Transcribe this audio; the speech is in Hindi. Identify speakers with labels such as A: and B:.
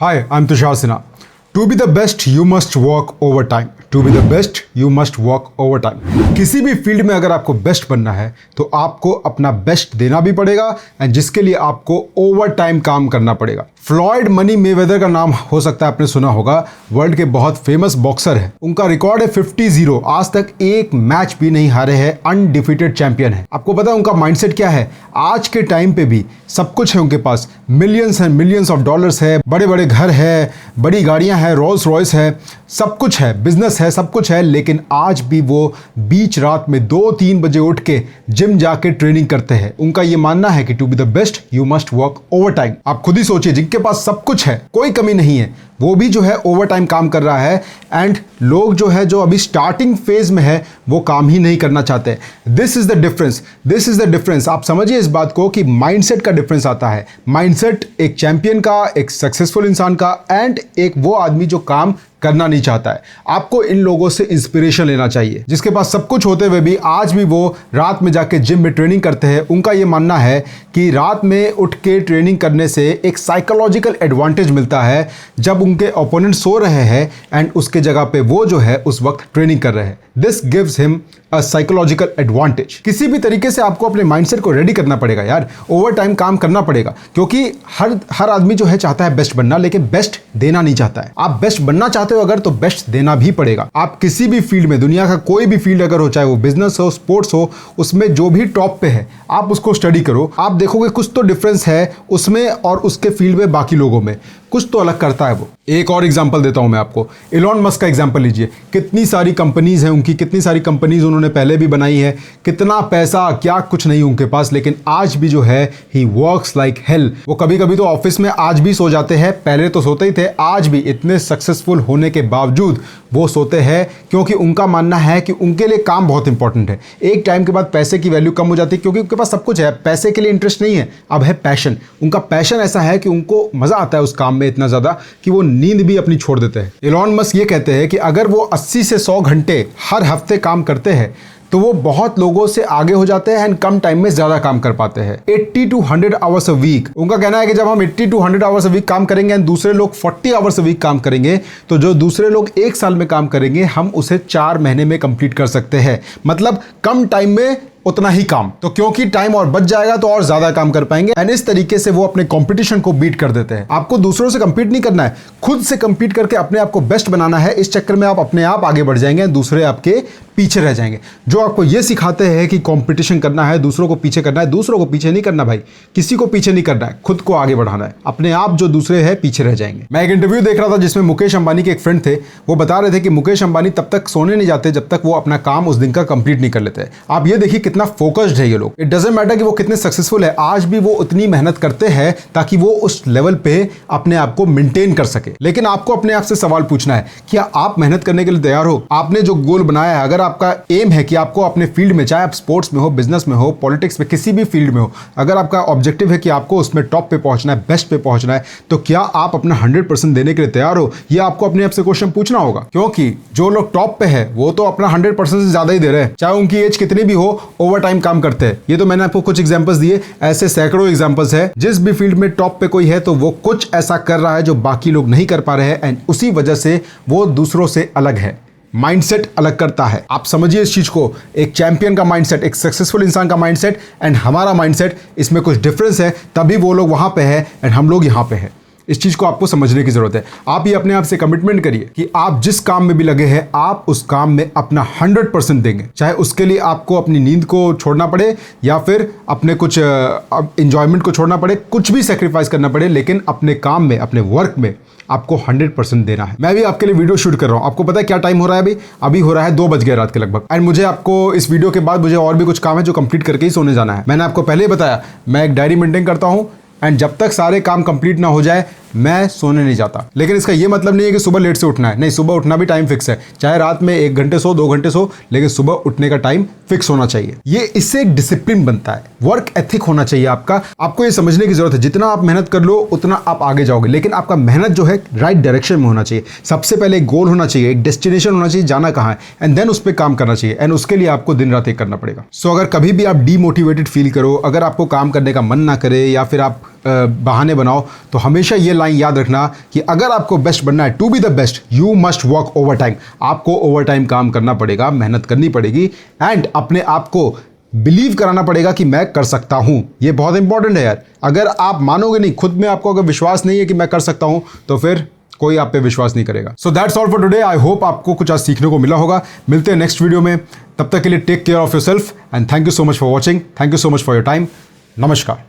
A: Hi, I'm Tushar Sinha. To be the best, you must work overtime. To be the best, you must work overtime. किसी भी फील्ड में अगर आपको बेस्ट बनना है तो आपको अपना बेस्ट देना भी पड़ेगा एंड जिसके लिए आपको ओवर टाइम काम करना पड़ेगा। फ्लॉयड मनी मेवेदर का नाम हो सकता है आपने सुना होगा, वर्ल्ड के बहुत फेमस बॉक्सर है। उनका रिकॉर्ड है 50-0, आज तक एक मैच भी नहीं हारे हैं, अनडिफीटेड चैंपियन है। आपको पता है उनका माइंडसेट क्या है? आज के टाइम पे भी सब कुछ है उनके पास, millions and millions of dollars है, बड़े बड़े घर है, बड़ी गाड़ियां हैं, रोल्स रॉयस है, सब कुछ है, बिजनेस है, सब कुछ है, लेकिन आज भी वो बीच रात में 2-3 बजे उठ के जिम जाके ट्रेनिंग करते हैं। उनका ये मानना है कि to be the best you must work overtime. आप खुद ही सोचिए, जिनके पास सब कुछ है, कोई कमी नहीं है, वो भी जो है ओवर टाइम काम कर रहा है एंड लोग जो है जो अभी स्टार्टिंग फेज में है वो काम ही नहीं करना चाहते। This is the difference, this is the difference. आप समझिए इस बात को कि माइंडसेट का डिफरेंस आता है। माइंडसेट एक चैंपियन का, एक सक्सेसफुल इंसान का एंड एक वो आदमी जो काम करना नहीं चाहता है। आपको इन लोगों से इंस्पिरेशन लेना चाहिए, जिसके पास सब कुछ होते हुए भी आज भी वो रात में जाके जिम में ट्रेनिंग करते हैं। उनका ये मानना है कि रात में उठ के ट्रेनिंग करने से एक साइकोलॉजिकल एडवांटेज मिलता है जब उनके ओपोनेंट सो रहे हैं एंड उसके जगह पे वो जो है उस वक्त ट्रेनिंग कर रहे हैं। This gives him a psychological advantage. किसी भी तरीके से आपको अपने माइंडसेट को रेडी करना पड़ेगा यार, ओवर टाइम काम करना पड़ेगा, क्योंकि हर आदमी जो है चाहता है बेस्ट बनना, लेकिन बेस्ट देना नहीं चाहता है। आप बेस्ट बनना चाहते हो अगर, तो बेस्ट देना भी पड़ेगा। आप किसी भी फील्ड में, दुनिया का कोई भी फील्ड अगर हो, चाहे वो बिजनेस हो, स्पोर्ट्स हो, उसमें जो भी टॉप पे है आप उसको स्टडी करो। आप देखोगे कुछ तो डिफरेंस है उसमें और उसके फील्ड में बाकी लोगों में, कुछ तो अलग करता है वो। एक और एग्जांपल देता हूं मैं आपको, इलॉन मस्क का एग्जांपल लीजिए। कितनी सारी कंपनीज हैं उनकी, कितनी सारी कंपनीज उन्होंने पहले भी बनाई है, कितना पैसा, क्या कुछ नहीं उनके पास, लेकिन आज भी जो है ही वर्क्स लाइक हेल। वो कभी कभी तो ऑफिस में आज भी सो जाते हैं, पहले तो सोते ही थे, आज भी इतने सक्सेसफुल होने के बावजूद वो सोते हैं, क्योंकि उनका मानना है कि उनके लिए काम बहुत इंपॉर्टेंट है। एक टाइम के बाद पैसे की वैल्यू कम हो जाती है, क्योंकि उनके पास सब कुछ है, पैसे के लिए इंटरेस्ट नहीं है, अब है पैशन। उनका पैशन ऐसा है कि उनको मजा आता है उस काम में इतना ज्यादा कि वो नींद भी अपनी छोड़ देते हैं। इलॉन मस्क ये कहते हैं कि अगर वो 80 से 100 घंटे हर हफ्ते काम करते हैं तो वो बहुत लोगों से आगे हो जाते हैं एंड कम टाइम में ज्यादा काम कर पाते हैं। 80 to 100 आवर्स अ वीक। उनका कहना है कि जब हम 80 to 100 आवर्स अ वीक काम करेंगे एंड दूसरे लोग 40 आवर्स अ वीक काम करेंगे, तो जो दूसरे लोग 1 साल में काम करेंगे हम उसे 4 महीने में कंप्लीट कर सकते हैं। मतलब कम टाइम में उतना ही काम, तो क्योंकि टाइम और बच जाएगा तो और ज्यादा काम कर पाएंगे एंड इस तरीके से वो अपने कंपटीशन को बीट कर देते हैं। आपको दूसरों से कंपीट नहीं करना है, खुद से कंपीट करके अपने आप को बेस्ट बनाना है। इस चक्कर में आप अपने आप आगे बढ़ जाएंगे, दूसरे आपके पीछे रह जाएंगे। जो आपको ये सिखाते हैं कि कंपटीशन करना है, दूसरों को पीछे करना है, दूसरों को पीछे नहीं करना भाई, किसी को पीछे नहीं करना है, खुद को आगे बढ़ाना है। अपने आप जो दूसरे हैं पीछे रह जाएंगे। मैं एक इंटरव्यू देख रहा था जिसमें मुकेश अंबानी के एक फ्रेंड थे, वो बता रहे थे कि मुकेश अंबानी तब तक सोने नहीं जाते जब तक वो अपना काम उस दिन का कंप्लीट नहीं कर लेते। आप ये देखिए कितना फोकस्ड है ये लोग। इट डजंट मैटर कि वो कितने सक्सेसफुल है, आज भी वो उतनी मेहनत करते हैं ताकि वो उस लेवल पे अपने आप को मेंटेन कर सके। लेकिन आपको अपने आप से सवाल पूछना है, क्या आप मेहनत करने के लिए तैयार हो? आपने जो गोल बनाया है, अगर आपका एम है कि आपको अपने फील्ड में, चाहे आप स्पोर्ट्स में हो, बिजनेस में हो, पॉलिटिक्स में, किसी भी फील्ड में हो, अगर आपका ऑब्जेक्टिव है कि आपको उसमें टॉप पे पहुंचना है, बेस्ट पे पहुंचना है, तो क्या आप अपना 100% देने के लिए तैयार हो? ये आपको अपने आप से क्वेश्चन पूछना होगा, क्योंकि जो लोग टॉप पे है वो तो अपना 100% से ज्यादा ही दे रहे हैं, चाहे उनकी एज कितनी भी हो, ओवर टाइम काम करते हैं। ये तो मैंने आपको कुछ एग्जांपल्स दिए, ऐसे सैकड़ों एग्जांपल्स है। जिस भी फील्ड में टॉप पे कोई है तो वो कुछ ऐसा कर रहा है जो बाकी लोग नहीं कर पा रहे हैं एंड उसी वजह से वो दूसरों से अलग है। माइंडसेट अलग करता है। आप समझिए इस चीज को, एक चैंपियन का माइंडसेट, एक सक्सेसफुल इंसान का माइंडसेट एंड हमारा माइंडसेट, इसमें कुछ डिफरेंस है, तभी वो लोग वहां पे है एंड हम लोग यहां पे हैं। इस चीज को आपको समझने की जरूरत है। आप ही अपने आप से कमिटमेंट करिए कि आप जिस काम में भी लगे हैं आप उस काम में अपना 100% देंगे, चाहे उसके लिए आपको अपनी नींद को छोड़ना पड़े या फिर अपने कुछ एंजॉयमेंट को छोड़ना पड़े, कुछ भी सेक्रीफाइस करना पड़े, लेकिन अपने काम में, अपने वर्क में आपको 100% देना है। मैं भी आपके लिए वीडियो शूट कर रहा हूं। आपको पता है क्या टाइम हो रहा है? अभी हो रहा है 2 बज गए रात के लगभग एंड मुझे आपको इस वीडियो के बाद मुझे और भी कुछ काम है जो कंप्लीट करके ही सोने जाना है। मैंने आपको पहले ही बताया मैं एक डायरी मेंटेन करता हूं एंड जब तक सारे काम कंप्लीट ना हो जाए मैं सोने नहीं जाता। लेकिन इसका ये मतलब नहीं है कि सुबह लेट से उठना है, नहीं, सुबह उठना भी टाइम फिक्स है, चाहे रात में 1 घंटे सो, 2 घंटे सो, लेकिन सुबह उठने का टाइम फिक्स होना चाहिए। ये इससे एक डिसिप्लिन बनता है, वर्क एथिक होना चाहिए आपका। आपको ये समझने की जरूरत है, जितना आप मेहनत कर लो उतना आप आगे जाओगे, लेकिन आपका मेहनत जो है राइट डायरेक्शन में होना चाहिए। सबसे पहले एक गोल होना चाहिए, एक डेस्टिनेशन होना चाहिए, जाना कहाँ है, एंड देन उस पर काम करना चाहिए एंड उसके लिए आपको दिन रात एक करना पड़ेगा। सो अगर कभी भी आप डीमोटिवेटेड फील करो, अगर आपको काम करने का मन ना करे या फिर आप बहाने बनाओ। तो हमेशा ये लाइन याद रखना कि अगर आपको बेस्ट बनना है, to be the best you must work overtime. आपको ओवर टाइम काम करना पड़ेगा, मेहनत करनी पड़ेगी एंड अपने आप को बिलीव कराना पड़ेगा कि मैं कर सकता हूं। ये बहुत इंपॉर्टेंट है यार। अगर आप मानोगे नहीं, खुद में आपको अगर विश्वास नहीं है कि मैं कर सकता हूं, तो फिर कोई आप पे विश्वास नहीं करेगा। So that's all for today. I hope आपको कुछ आज सीखने को मिला होगा। मिलते हैं नेक्स्ट वीडियो में, तब तक के लिए take care of yourself and thank you so much for watching. Thank you so much for your time. नमस्कार।